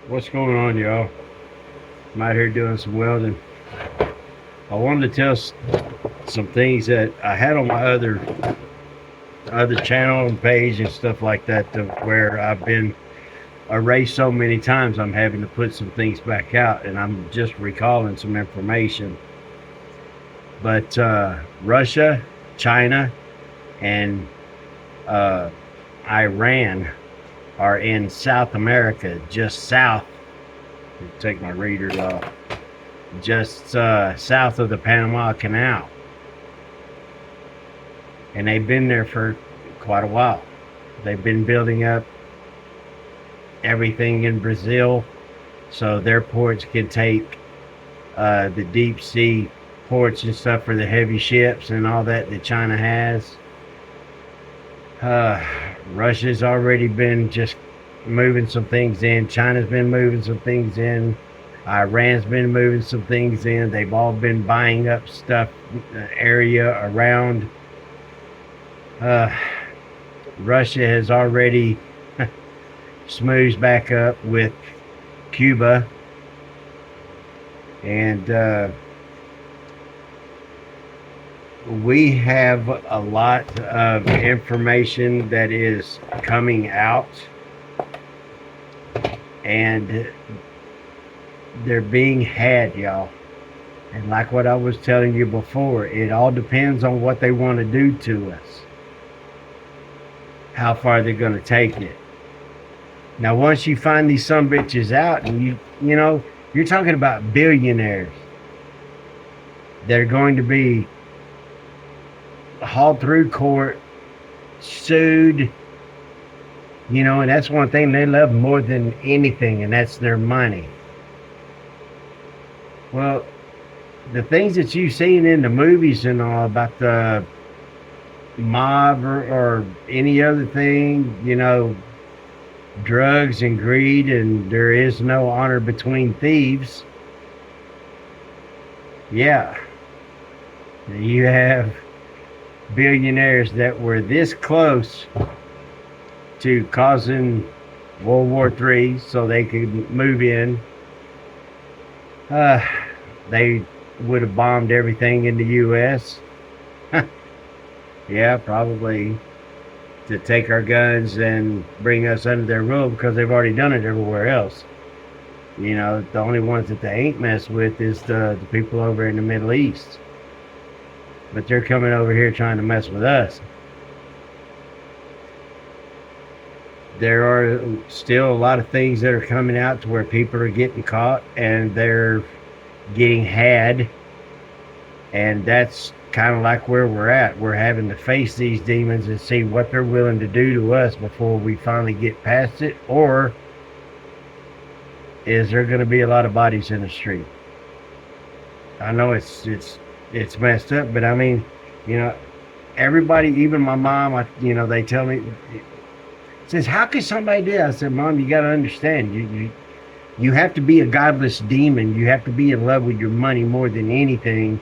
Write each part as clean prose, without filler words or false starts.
What's going on, y'all? I'm out here doing some welding. I wanted to tell some things that I had on my other channel and page and stuff like that, where I've been erased so many times. I'm having to put some things back out, and I'm just recalling some information. But Russia, China, and uh, Iran are in South America, just south. Take my readers off. Just south of the Panama Canal, and they've been there for quite a while. They've been building up everything in Brazil so their ports can take the deep sea ports and stuff for the heavy ships and all that China has. Russia's already been just moving some things in. China's been moving some things in. Iran's been moving some things in. They've all been buying up stuff, area around. Russia has already smoothed back up with Cuba. And we have a lot of information that is coming out, and they're being had, y'all. And like what I was telling you before, it all depends on what they want to do to us, how far they're going to take it. Now, once you find these sumbitches out, and you know, you're talking about billionaires. They're going to be hauled through court, sued, and that's one thing they love more than anything, and that's their money. Well, the things that you've seen in the movies and all about the mob or any other thing, drugs and greed, and there is no honor between thieves. Yeah, you have billionaires that were this close to causing World War III so they could move in. They would have bombed everything in the U.S. Yeah, probably to take our guns and bring us under their rule, because they've already done it everywhere else. The only ones that they ain't messed with is the people over in the Middle East. But they're coming over here trying to mess with us. There are still a lot of things that are coming out to where people are getting caught and they're getting had. And that's kind of like where we're at. We're having to face these demons and see what they're willing to do to us before we finally get past it. Or is there going to be a lot of bodies in the street? I know it's messed up, but I mean, everybody, even my mom, they tell me, says, how could somebody do that? I said, Mom, you got to understand, you have to be a godless demon. You have to be in love with your money more than anything,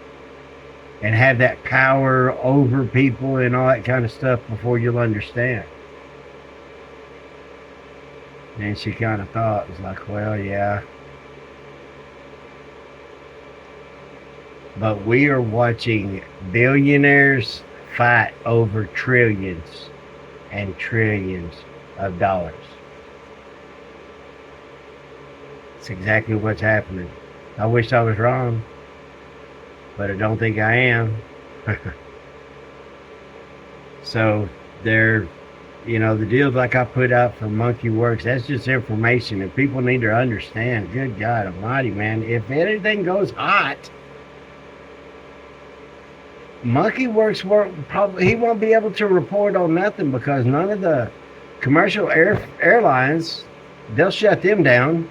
and have that power over people and all that kind of stuff before you'll understand. And she kind of thought, it was like, well, yeah. But we are watching billionaires fight over trillions and trillions of dollars. It's exactly what's happening. I wish I was wrong, but I don't think I am. So they're, the deals like I put out for Monkey Works, that's just information, and people need to understand, good God almighty, man, if anything goes hot, Monkey Works he won't be able to report on nothing, because none of the commercial airlines, they'll shut them down.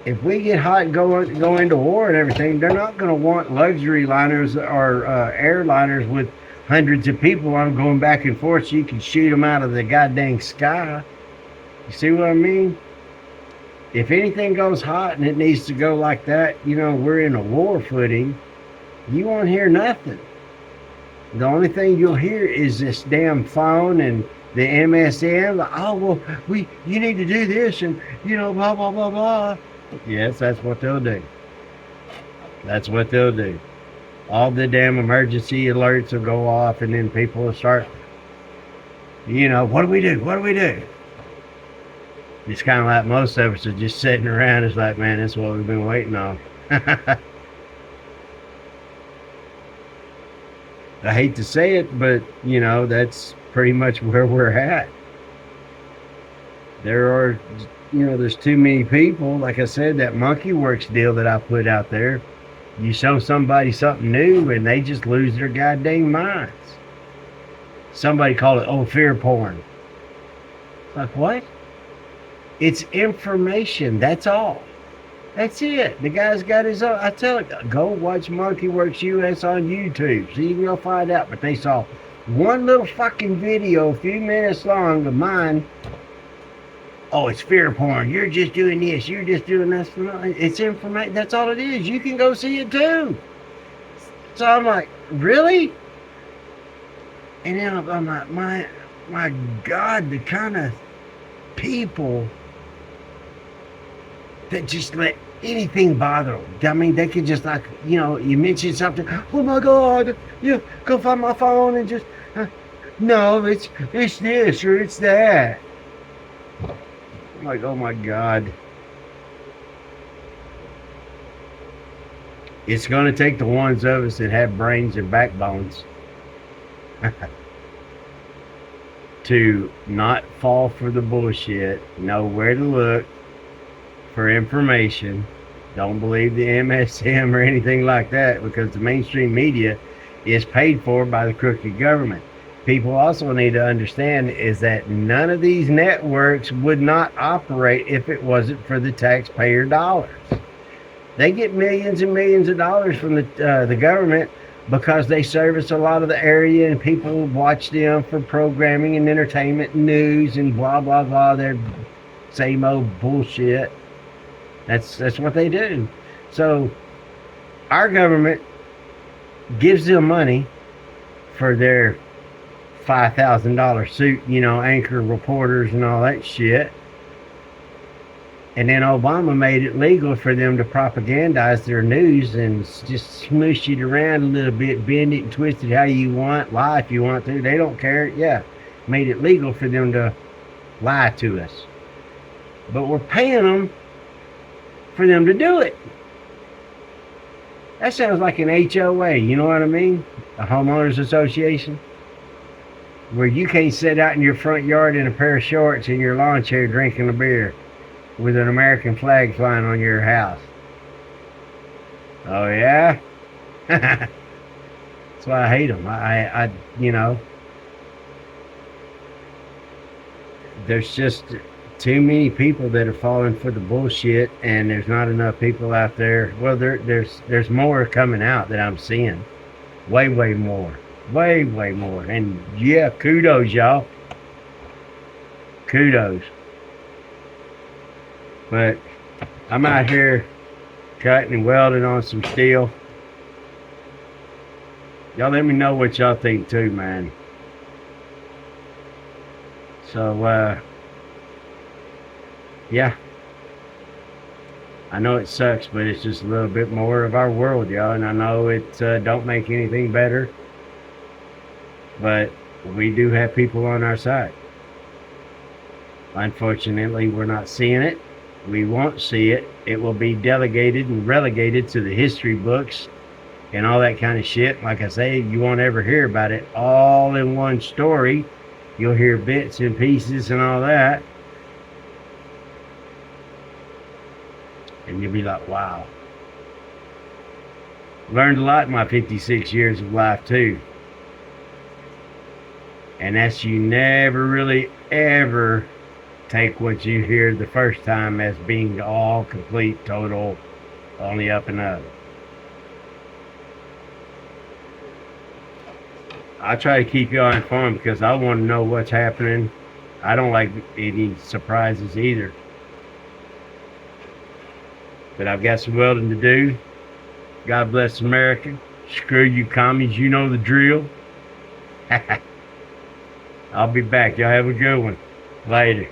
If we get hot and go into war and everything, they're not going to want luxury liners or airliners with hundreds of people on going back and forth so you can shoot them out of the goddamn sky. You see what I mean? If anything goes hot and it needs to go like that, we're in a war footing. You won't hear nothing. The only thing you'll hear is this damn phone and the MSM, like, oh well, you need to do this, and blah blah blah blah. Yes, that's what they'll do. That's what they'll do. All the damn emergency alerts will go off, and then people will start, what do we do? What do we do? It's kind of like most of us are just sitting around. It's like, man, that's what we've been waiting on. I hate to say it, but, that's pretty much where we're at. There's too many people. Like I said, that Monkey Works deal that I put out there, you show somebody something new and they just lose their goddamn minds. Somebody called it, fear porn. Like, what? It's information. That's all. That's it. The guy's got his own. I tell you, go watch Monkey Works U.S.A. on YouTube so you can go find out. But they saw one little fucking video, a few minutes long of mine. Oh, it's fear porn. You're just doing this. You're just doing this. It's information. That's all it is. You can go see it too. So I'm like, really? And then I'm like, my God, the kind of people that just let anything bother them. I mean, they could just you mention something. Oh my God, go find my phone and just no, it's this or it's that. I'm like, oh my God. It's gonna take the ones of us that have brains and backbones to not fall for the bullshit, know where to look for information. Don't believe the MSM or anything like that, because the mainstream media is paid for by the crooked government. People also need to understand is that none of these networks would not operate if it wasn't for the taxpayer dollars. They get millions and millions of dollars from the government because they service a lot of the area and people watch them for programming and entertainment and news and blah blah blah. Their same old bullshit. That's what they do. So our government gives them money for their $5,000 suit, anchor reporters and all that shit. And then Obama made it legal for them to propagandize their news and just smoosh it around a little bit, bend it and twist it how you want, lie if you want to. They don't care. Yeah, made it legal for them to lie to us. But we're paying them for them to do it. That sounds like an HOA, you know what I mean? A homeowners association. Where you can't sit out in your front yard in a pair of shorts and your lawn chair drinking a beer with an American flag flying on your house. Oh yeah? That's why I hate them. I there's just too many people that are falling for the bullshit, and there's not enough people out there. Well, there's more coming out that I'm seeing. Way more. Way more. And yeah, kudos, y'all. Kudos. But I'm out here cutting and welding on some steel. Y'all let me know what y'all think too, man. So, yeah. I know it sucks, but it's just a little bit more of our world, y'all. And I know it don't make anything better. But we do have people on our side. Unfortunately, we're not seeing it. We won't see it. It will be delegated and relegated to the history books and all that kind of shit. Like I say, you won't ever hear about it all in one story. You'll hear bits and pieces and all that. And you'll be like, wow. Learned a lot in my 56 years of life too. And that's, you never really ever take what you hear the first time as being all complete, total, only up and up. I try to keep y'all informed because I want to know what's happening. I don't like any surprises either. But I've got some welding to do. God bless America. Screw you commies, you know the drill. I'll be back. Y'all have a good one. Later.